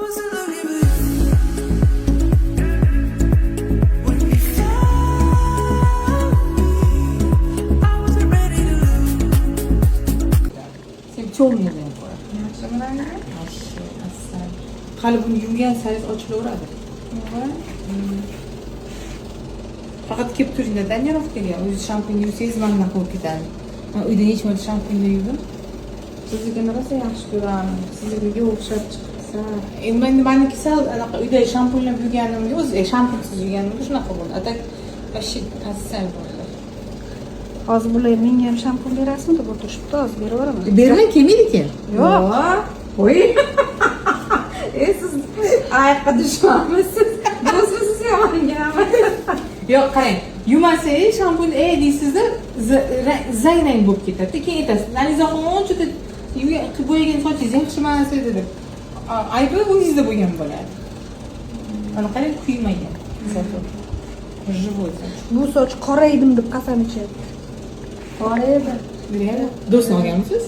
Sen cho'mlayman ko'ra. Yaxshi. Asal. Hali buni yuvgan sayiz ochilaveradi. Faqat kelib turinglar, tonirovkaga. O'zi shampunni yuvsangiz mana bunaqa bo'lib ketadi. Men uyda hech marta shampunni yuvdim. Sizga rosa yaxshi ko'raman. Sizga o'xshab chiqsa. Meniki sal anaqa uyda shampunlab yuvganimga o'zi shampunsiz yuvganimga shunaqa bo'ldi. Atak вообще asal bo'ldi. Hozir bular menga ham shampun berasizmi deb o'tirishibdi, hozir beraveraman. Bermang, kelmaydi-ku. Yo'q. Qo'y. Siz oyoqqa dushmanmisiz? Do'stmisiz yomonga? Yo'q, qarang. Yumasangiz shampun deysizda zangrang bo'lib ketadi. Keyin aytasiz, "Narizaxon, juda qilib bo'yagan sochingiz yaxshi emas" dedi. Aybi o'zingizda bo'lgan bo'ladi. Ana qarang, kuymagan. Живой soch. Bu soch qoraydim deb qasam ichyapti. Qora edi. Do'stni olganmisiz?